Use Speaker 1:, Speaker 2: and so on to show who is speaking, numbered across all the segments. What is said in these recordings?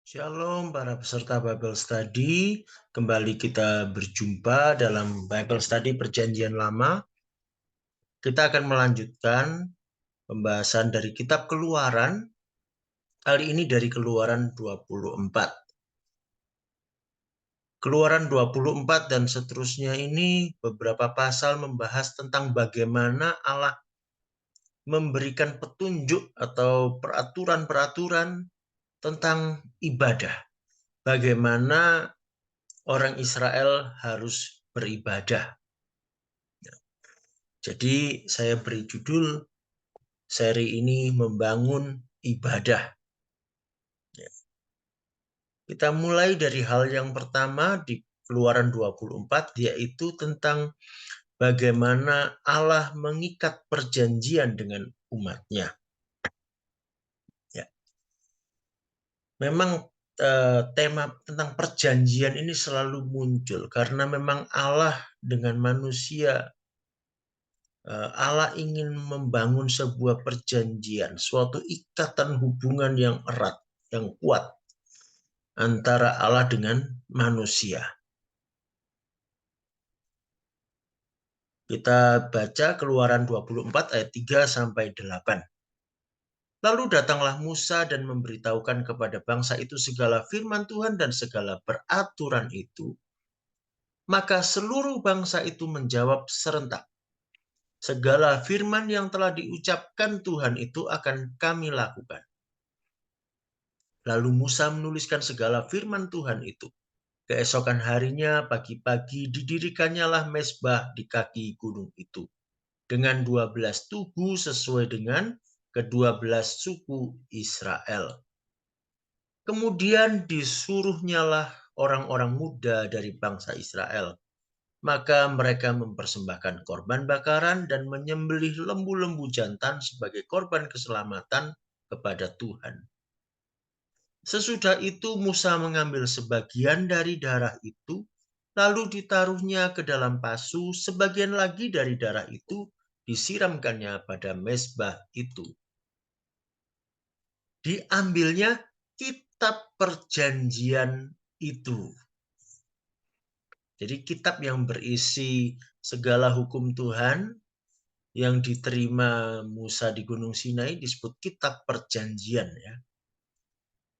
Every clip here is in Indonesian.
Speaker 1: Shalom para peserta Bible Study. Kembali kita berjumpa dalam Bible Study Perjanjian Lama. Kita akan melanjutkan pembahasan dari kitab Keluaran. Kali ini dari Keluaran 24. Keluaran 24 dan seterusnya ini beberapa pasal membahas tentang bagaimana Allah memberikan petunjuk atau peraturan-peraturan tentang ibadah. Bagaimana orang Israel harus beribadah. Jadi saya beri judul seri ini membangun ibadah. Kita mulai dari hal yang pertama di Keluaran 24, yaitu tentang bagaimana Allah mengikat perjanjian dengan umatnya. Ya. Memang tema tentang perjanjian ini selalu muncul karena memang Allah dengan manusia, Allah ingin membangun sebuah perjanjian, suatu ikatan hubungan yang erat, yang kuat antara Allah dengan manusia. Kita baca Keluaran 24 ayat 3 sampai 8. Lalu datanglah Musa dan memberitahukan kepada bangsa itu segala firman Tuhan dan segala peraturan itu. Maka seluruh bangsa itu menjawab serentak, segala firman yang telah diucapkan Tuhan itu akan kami lakukan. Lalu Musa menuliskan segala firman Tuhan itu. Keesokan harinya pagi-pagi didirikannyalah mezbah di kaki gunung itu dengan 12 tugu sesuai dengan ke-12 suku Israel. Kemudian disuruhnyalah orang-orang muda dari bangsa Israel. Maka mereka mempersembahkan korban bakaran dan menyembelih lembu-lembu jantan sebagai korban keselamatan kepada Tuhan. Sesudah itu Musa mengambil sebagian dari darah itu, lalu ditaruhnya ke dalam pasu, sebagian lagi dari darah itu disiramkannya pada mezbah itu. Diambilnya kitab perjanjian itu. Jadi kitab yang berisi segala hukum Tuhan yang diterima Musa di Gunung Sinai disebut kitab perjanjian, ya.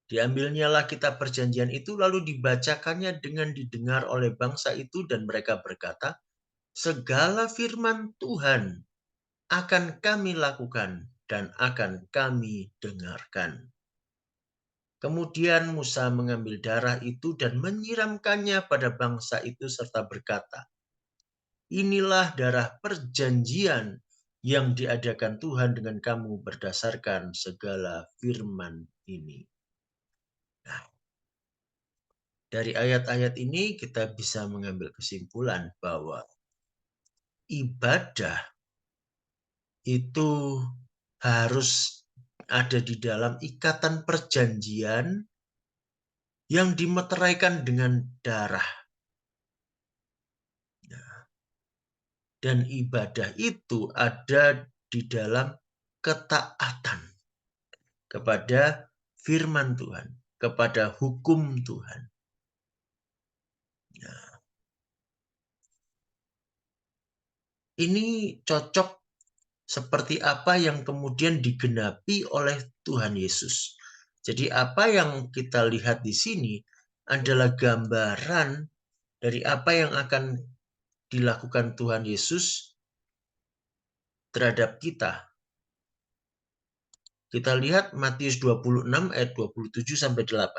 Speaker 1: Diambilnyalah kitab perjanjian itu lalu dibacakannya dengan didengar oleh bangsa itu dan mereka berkata, segala firman Tuhan akan kami lakukan dan akan kami dengarkan. Kemudian Musa mengambil darah itu dan menyiramkannya pada bangsa itu serta berkata, inilah darah perjanjian yang diadakan Tuhan dengan kamu berdasarkan segala firman ini. Nah, dari ayat-ayat ini kita bisa mengambil kesimpulan bahwa ibadah itu harus ada di dalam ikatan perjanjian yang dimeteraikan dengan darah. Dan ibadah itu ada di dalam ketaatan kepada firman Tuhan, kepada hukum Tuhan. Nah, ini cocok seperti apa yang kemudian digenapi oleh Tuhan Yesus. Jadi apa yang kita lihat di sini adalah gambaran dari apa yang akan dilakukan Tuhan Yesus terhadap kita. Kita lihat Matius 26 ayat 27 sampai 8.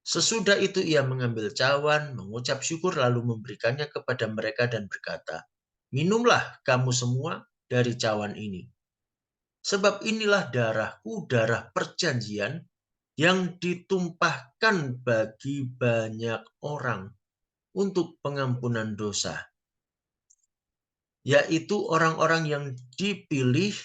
Speaker 1: Sesudah itu ia mengambil cawan, mengucap syukur lalu memberikannya kepada mereka dan berkata, minumlah kamu semua dari cawan ini. Sebab inilah darahku, darah perjanjian yang ditumpahkan bagi banyak orang untuk pengampunan dosa. Yaitu orang-orang yang dipilih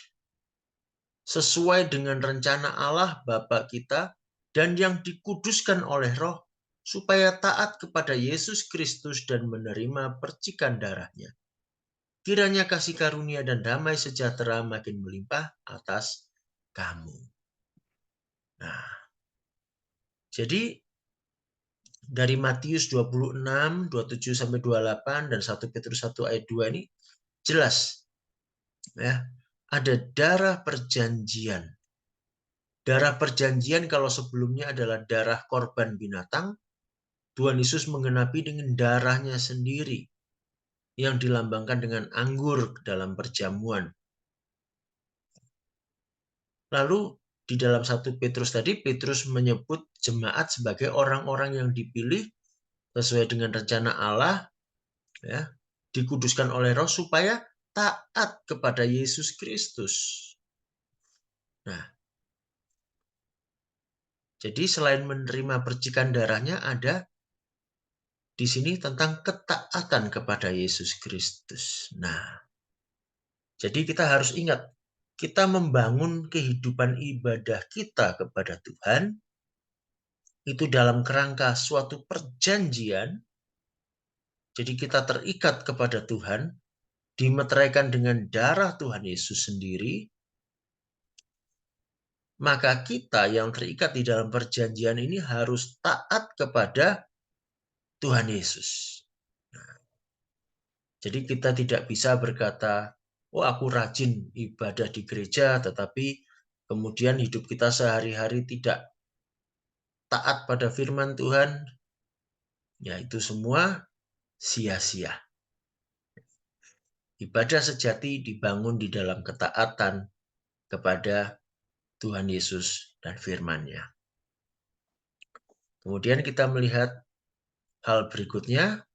Speaker 1: sesuai dengan rencana Allah Bapa kita dan yang dikuduskan oleh Roh supaya taat kepada Yesus Kristus dan menerima percikan darahnya. Kiranya kasih karunia dan damai sejahtera makin melimpah atas kamu. Nah, Jadi dari Matius 26, 27 sampai 28 dan 1 Petrus 1 ayat 2 ini jelas ya. Ada darah perjanjian. Darah perjanjian kalau sebelumnya adalah darah korban binatang, Tuhan Yesus menggenapi dengan darahnya sendiri yang dilambangkan dengan anggur dalam perjamuan. Lalu di dalam 1 Petrus tadi, Petrus menyebut jemaat sebagai orang-orang yang dipilih sesuai dengan rencana Allah, ya, dikuduskan oleh Roh supaya taat kepada Yesus Kristus. Nah, jadi selain menerima percikan darahnya, ada di sini tentang ketaatan kepada Yesus Kristus. Nah, jadi kita harus ingat, kita membangun kehidupan ibadah kita kepada Tuhan, itu dalam kerangka suatu perjanjian. Jadi kita terikat kepada Tuhan, dimeteraikan dengan darah Tuhan Yesus sendiri, maka kita yang terikat di dalam perjanjian ini harus taat kepada Tuhan Yesus. Jadi kita tidak bisa berkata, oh aku rajin ibadah di gereja, tetapi kemudian hidup kita sehari-hari tidak taat pada firman Tuhan, ya itu semua sia-sia. Ibadah sejati dibangun di dalam ketaatan kepada Tuhan Yesus dan firman-Nya. Kemudian kita melihat hal berikutnya,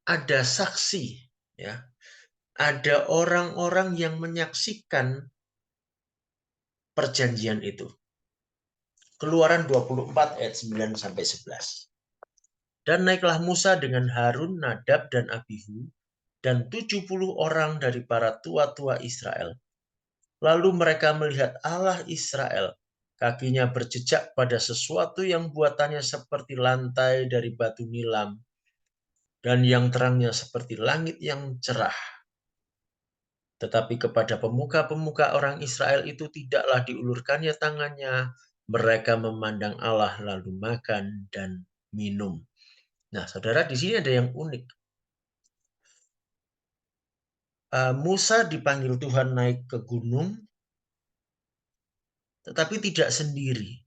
Speaker 1: ada saksi, ya. Ada orang-orang yang menyaksikan perjanjian itu. Keluaran 24 ayat 9 sampai 11. Dan naiklah Musa dengan Harun, Nadab dan Abihu dan 70 orang dari para tua-tua Israel. Lalu mereka melihat Allah Israel, kakinya berjejak pada sesuatu yang buatannya seperti lantai dari batu nilam, dan yang terangnya seperti langit yang cerah. Tetapi kepada pemuka-pemuka orang Israel itu tidaklah diulurkannya tangannya, mereka memandang Allah lalu makan dan minum. Nah, saudara, di sini ada yang unik. Musa dipanggil Tuhan naik ke gunung, tetapi tidak sendiri.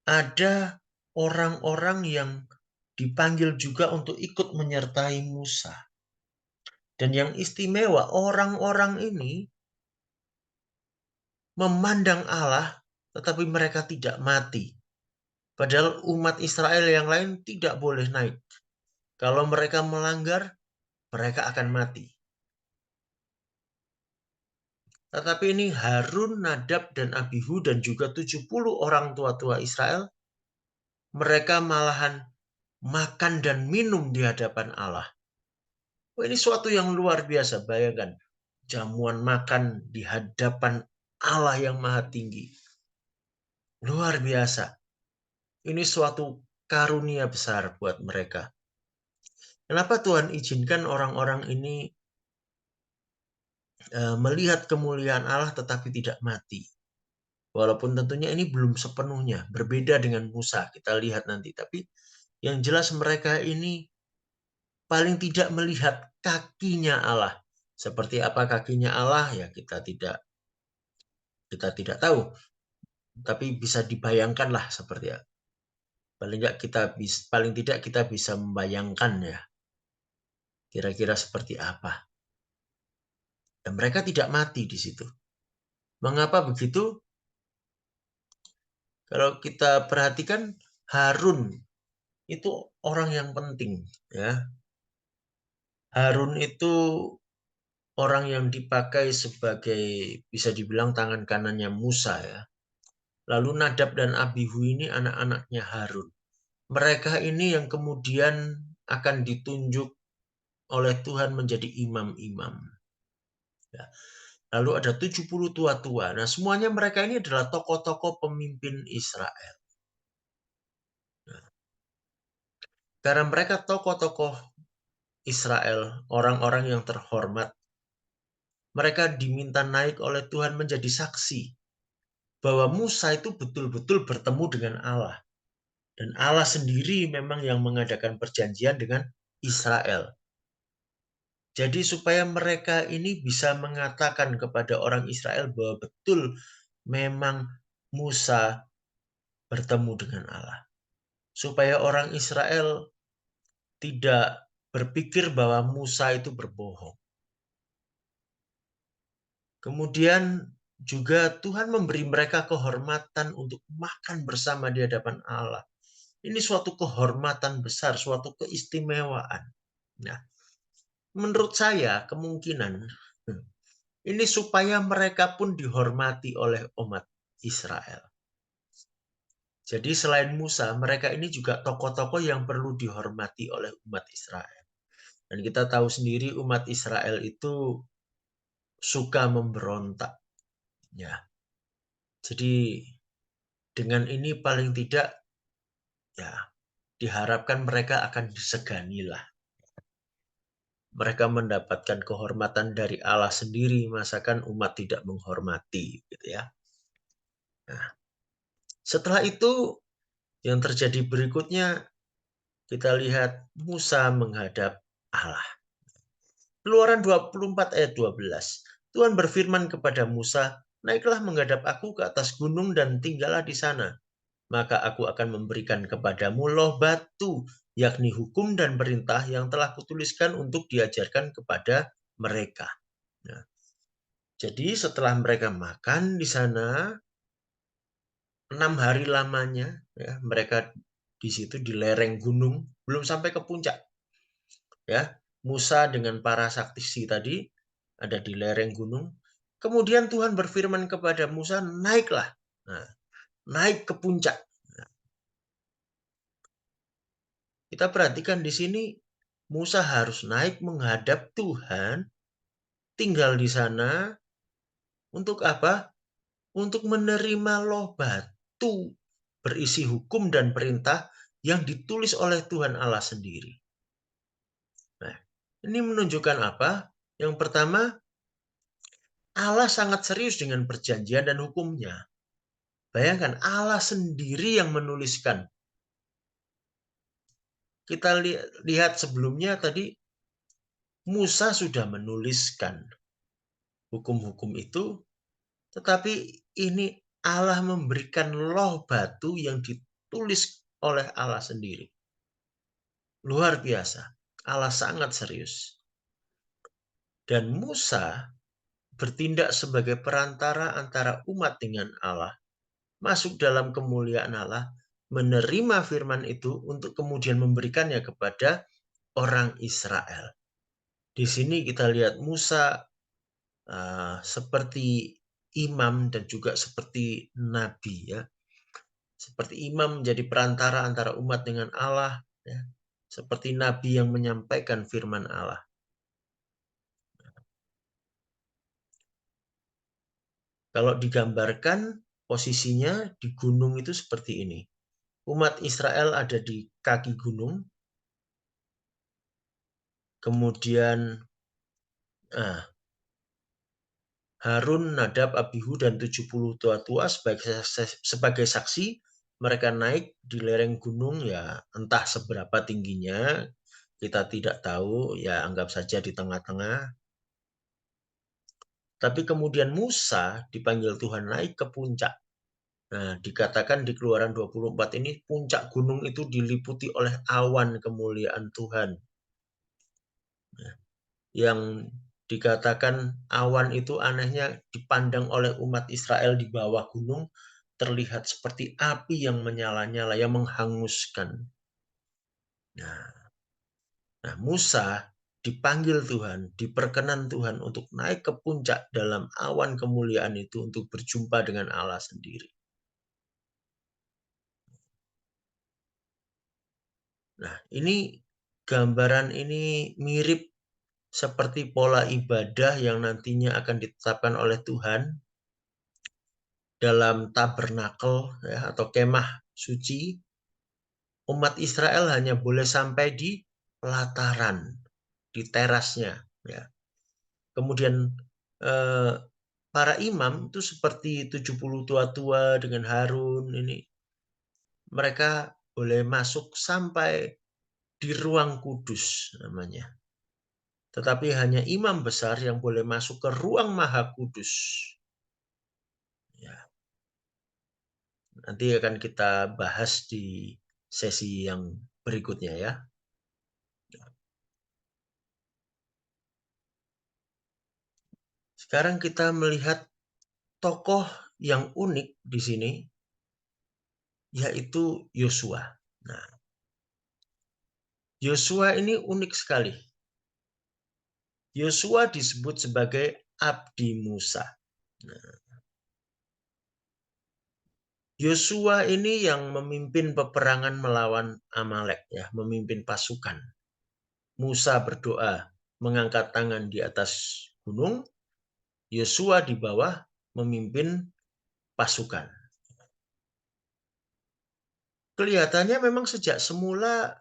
Speaker 1: Ada orang-orang yang dipanggil juga untuk ikut menyertai Musa. Dan yang istimewa, orang-orang ini memandang Allah, tetapi mereka tidak mati. Padahal umat Israel yang lain tidak boleh naik. Kalau mereka melanggar, mereka akan mati. Tetapi ini Harun, Nadab, dan Abihu, dan juga 70 orang tua-tua Israel, mereka malahan makan dan minum di hadapan Allah. Ini suatu yang luar biasa, bayangkan. Jamuan makan di hadapan Allah yang maha tinggi. Luar biasa. Ini suatu karunia besar buat mereka. Kenapa Tuhan izinkan orang-orang ini melihat kemuliaan Allah tetapi tidak mati? Walaupun tentunya ini belum sepenuhnya, berbeda dengan Musa, kita lihat nanti. Tapi yang jelas mereka ini paling tidak melihat kakinya Allah. Seperti apa kakinya Allah, ya kita tidak tahu. Tapi bisa dibayangkanlah seperti apa. Paling tidak kita bisa membayangkan ya. Kira-kira seperti apa. Dan mereka tidak mati di situ. Mengapa begitu? Kalau kita perhatikan, Harun itu orang yang penting, ya. Harun itu orang yang dipakai sebagai, bisa dibilang, tangan kanannya Musa, ya. Lalu Nadab dan Abihu ini anak-anaknya Harun. Mereka ini yang kemudian akan ditunjuk oleh Tuhan menjadi imam-imam. Ya. Lalu ada 70 tua-tua. Nah, semuanya mereka ini adalah tokoh-tokoh pemimpin Israel. Nah, karena mereka tokoh-tokoh Israel, orang-orang yang terhormat, mereka diminta naik oleh Tuhan menjadi saksi bahwa Musa itu betul-betul bertemu dengan Allah. Dan Allah sendiri memang yang mengadakan perjanjian dengan Israel. Jadi supaya mereka ini bisa mengatakan kepada orang Israel bahwa betul memang Musa bertemu dengan Allah. Supaya orang Israel tidak berpikir bahwa Musa itu berbohong. Kemudian juga Tuhan memberi mereka kehormatan untuk makan bersama di hadapan Allah. Ini suatu kehormatan besar, suatu keistimewaan. Nah, menurut saya kemungkinan ini supaya mereka pun dihormati oleh umat Israel. Jadi selain Musa, mereka ini juga tokoh-tokoh yang perlu dihormati oleh umat Israel. Dan kita tahu sendiri umat Israel itu suka memberontak. Ya, jadi dengan ini paling tidak ya diharapkan mereka akan diseganilah. Mereka mendapatkan kehormatan dari Allah sendiri, masakan umat tidak menghormati, gitu ya. Nah, setelah itu yang terjadi berikutnya kita lihat Musa menghadap Allah. Keluaran 24 ayat 12. Tuhan berfirman kepada Musa, "Naiklah menghadap aku ke atas gunung dan tinggallah di sana. Maka aku akan memberikan kepadamu loh batu, yakni hukum dan perintah yang telah kutuliskan untuk diajarkan kepada mereka." Nah, jadi setelah mereka makan di sana 6 hari lamanya, ya, mereka di situ di lereng gunung, belum sampai ke puncak. Ya, Musa dengan para saksi tadi ada di lereng gunung. Kemudian Tuhan berfirman kepada Musa, naiklah. Nah, naik ke puncak. Nah, kita perhatikan di sini Musa harus naik menghadap Tuhan, tinggal di sana untuk apa? Untuk menerima loh batu berisi hukum dan perintah yang ditulis oleh Tuhan Allah sendiri. Nah, ini menunjukkan apa? Yang pertama, Allah sangat serius dengan perjanjian dan hukumnya. Bayangkan, Allah sendiri yang menuliskan. Kita lihat sebelumnya tadi, Musa sudah menuliskan hukum-hukum itu, tetapi ini Allah memberikan loh batu yang ditulis oleh Allah sendiri. Luar biasa. Allah sangat serius. Dan Musa bertindak sebagai perantara antara umat dengan Allah, masuk dalam kemuliaan Allah, menerima firman itu untuk kemudian memberikannya kepada orang Israel. Di sini kita lihat Musa seperti imam dan juga seperti nabi, ya. Seperti imam menjadi perantara antara umat dengan Allah, ya. Seperti nabi yang menyampaikan firman Allah. Kalau digambarkan posisinya di gunung itu seperti ini. Umat Israel ada di kaki gunung, kemudian Harun, Nadab, Abihu, dan 70 tua-tua sebagai saksi. Mereka naik di lereng gunung, ya entah seberapa tingginya, kita tidak tahu, ya anggap saja di tengah-tengah. Tapi kemudian Musa dipanggil Tuhan naik ke puncak. Nah, dikatakan di Keluaran 24 ini, puncak gunung itu diliputi oleh awan kemuliaan Tuhan. Nah, yang dikatakan awan itu anehnya dipandang oleh umat Israel di bawah gunung, terlihat seperti api yang menyala-nyala, yang menghanguskan. Nah, Musa dipanggil Tuhan, diperkenan Tuhan untuk naik ke puncak dalam awan kemuliaan itu untuk berjumpa dengan Allah sendiri. Nah, ini gambaran ini mirip seperti pola ibadah yang nantinya akan ditetapkan oleh Tuhan dalam tabernakel, ya, atau kemah suci. Umat Israel hanya boleh sampai di pelataran, di terasnya, ya. Kemudian eh, para imam itu seperti 70 tua-tua dengan Harun ini, mereka boleh masuk sampai di ruang kudus namanya. Tetapi hanya imam besar yang boleh masuk ke ruang maha kudus. Ya, nanti akan kita bahas di sesi yang berikutnya ya. Sekarang kita melihat tokoh yang unik di sini, yaitu Yosua. Nah, Yosua ini unik sekali. Yosua disebut sebagai abdi Musa. Nah, Yosua ini yang memimpin peperangan melawan Amalek, ya, memimpin pasukan. Musa berdoa mengangkat tangan di atas gunung, Yosua di bawah memimpin pasukan. Kelihatannya memang sejak semula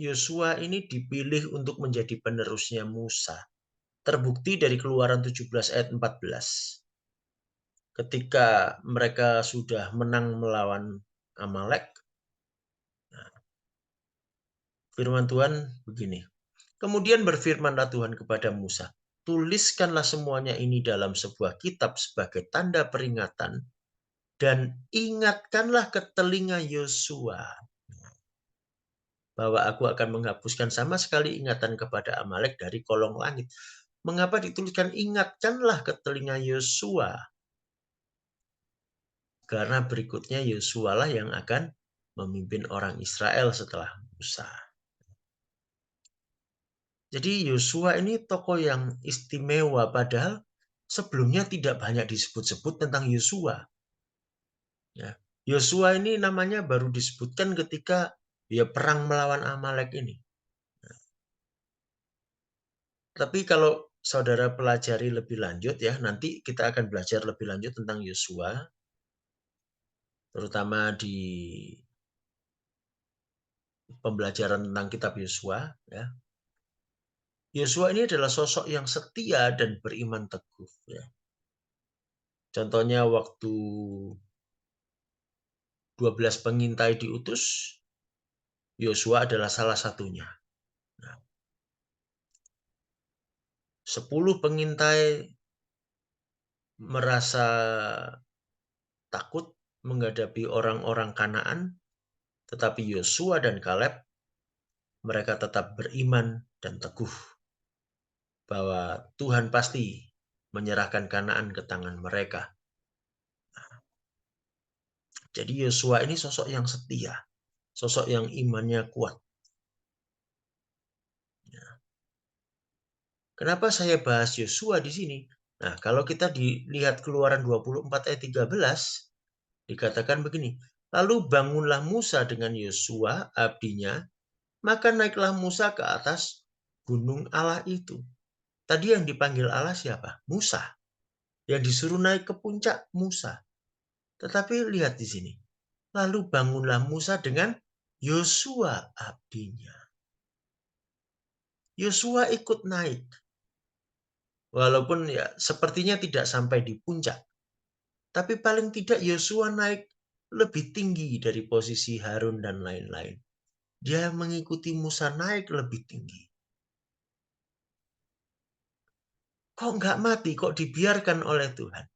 Speaker 1: Yosua ini dipilih untuk menjadi penerusnya Musa. Terbukti dari Keluaran 17 ayat 14. Ketika mereka sudah menang melawan Amalek, firman Tuhan begini. Kemudian berfirmanlah Tuhan kepada Musa, tuliskanlah semuanya ini dalam sebuah kitab sebagai tanda peringatan dan ingatkanlah ke telinga Yosua bahwa aku akan menghapuskan sama sekali ingatan kepada Amalek dari kolong langit. Mengapa dituliskan ingatkanlah ke telinga Yosua? Karena berikutnya Yosua lah yang akan memimpin orang Israel setelah Musa. Jadi Yosua ini tokoh yang istimewa, padahal sebelumnya tidak banyak disebut-sebut tentang Yosua. Ya. Yosua ini namanya baru disebutkan ketika dia perang melawan Amalek ini. Tapi kalau saudara pelajari lebih lanjut ya, nanti kita akan belajar lebih lanjut tentang Yosua, terutama di pembelajaran tentang kitab Yosua. Ya. Yosua ini adalah sosok yang setia dan beriman teguh. Ya. Contohnya waktu 12 pengintai diutus, Yosua adalah salah satunya. Nah, 10 pengintai merasa takut menghadapi orang-orang Kanaan, tetapi Yosua dan Kaleb, mereka tetap beriman dan teguh bahwa Tuhan pasti menyerahkan Kanaan ke tangan mereka. Jadi Yosua ini sosok yang setia, sosok yang imannya kuat. Kenapa saya bahas Yosua di sini? Nah, kalau kita dilihat Keluaran 24 ayat 13, dikatakan begini, lalu bangunlah Musa dengan Yosua, abdinya, maka naiklah Musa ke atas gunung Allah itu. Tadi yang dipanggil Allah siapa? Musa. Yang disuruh naik ke puncak Musa. Tetapi lihat di sini. Lalu bangunlah Musa dengan Yosua abdinya. Yosua ikut naik. Walaupun ya sepertinya tidak sampai di puncak. Tapi paling tidak Yosua naik lebih tinggi dari posisi Harun dan lain-lain. Dia mengikuti Musa naik lebih tinggi. Kok nggak mati? Kok dibiarkan oleh Tuhan?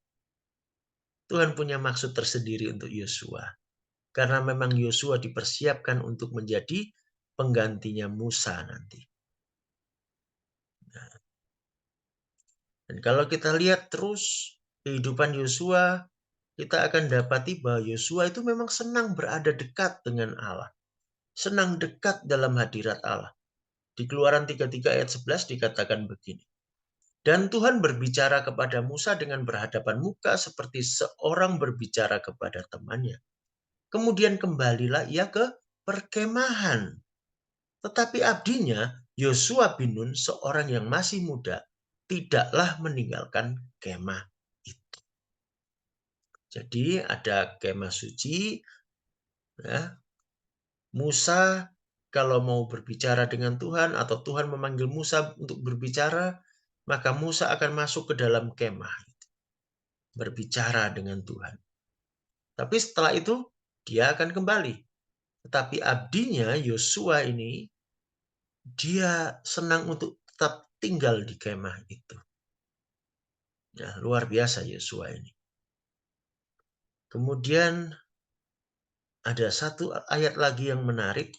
Speaker 1: Tuhan punya maksud tersendiri untuk Yosua. Karena memang Yosua dipersiapkan untuk menjadi penggantinya Musa nanti. Dan kalau kita lihat terus kehidupan Yosua, kita akan dapati bahwa Yosua itu memang senang berada dekat dengan Allah. Senang dekat dalam hadirat Allah. Di Keluaran 33 ayat 11 dikatakan begini. Dan Tuhan berbicara kepada Musa dengan berhadapan muka seperti seorang berbicara kepada temannya. Kemudian kembalilah ia ke perkemahan. Tetapi abdinya, Yosua bin Nun, seorang yang masih muda, tidaklah meninggalkan kemah itu. Jadi ada kemah suci, ya. Musa kalau mau berbicara dengan Tuhan atau Tuhan memanggil Musa untuk berbicara, maka Musa akan masuk ke dalam kemah, berbicara dengan Tuhan. Tapi setelah itu dia akan kembali. Tetapi abdinya Yosua ini, dia senang untuk tetap tinggal di kemah itu. Ya, luar biasa Yosua ini. Kemudian ada satu ayat lagi yang menarik.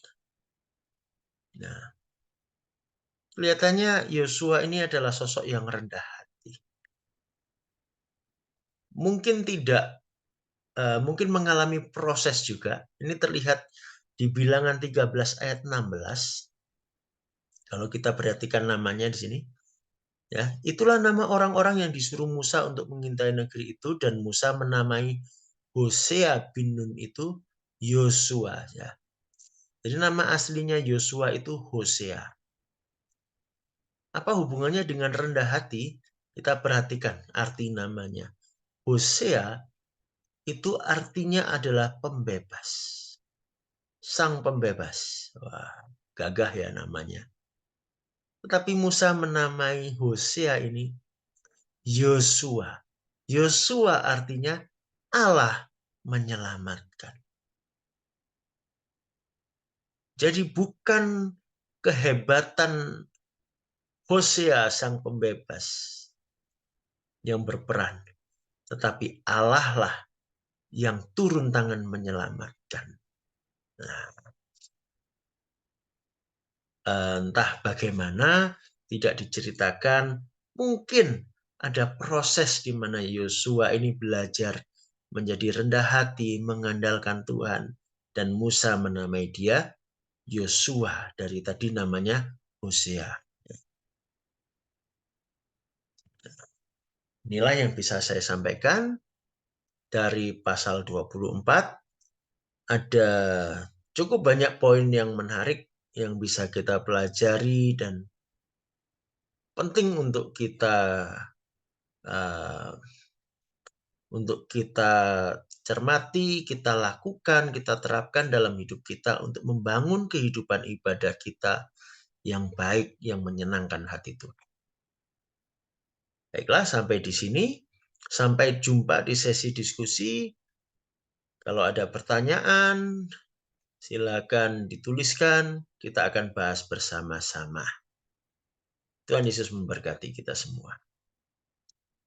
Speaker 1: Nah, kelihatannya Yosua ini adalah sosok yang rendah hati. Mungkin tidak, mungkin mengalami proses juga. Ini terlihat di Bilangan 13 ayat 16. Kalau kita perhatikan namanya di sini, ya, itulah nama orang-orang yang disuruh Musa untuk mengintai negeri itu, dan Musa menamai Hosea bin Nun itu Yosua, ya. Jadi nama aslinya Yosua itu Hosea. Apa hubungannya dengan rendah hati? Kita perhatikan arti namanya. Hosea itu artinya adalah pembebas. Sang pembebas. Wah, gagah ya namanya. Tetapi Musa menamai Hosea ini Yosua. Yosua artinya Allah menyelamatkan. Jadi bukan kehebatan Hosea sang pembebas yang berperan, tetapi Allah lah yang turun tangan menyelamatkan. Nah, entah bagaimana, tidak diceritakan. Mungkin ada proses di mana Yosua ini belajar menjadi rendah hati, mengandalkan Tuhan. Dan Musa menamai dia Yosua, dari tadi namanya Hosea. Inilah yang bisa saya sampaikan dari pasal 24. Ada cukup banyak poin yang menarik yang bisa kita pelajari dan penting uh, untuk kita cermati, kita lakukan, kita terapkan dalam hidup kita untuk membangun kehidupan ibadah kita yang baik, yang menyenangkan hati Tuhan. Baiklah, sampai di sini. Sampai jumpa di sesi diskusi. Kalau ada pertanyaan, silakan dituliskan. Kita akan bahas bersama-sama. Tuhan Yesus memberkati kita semua.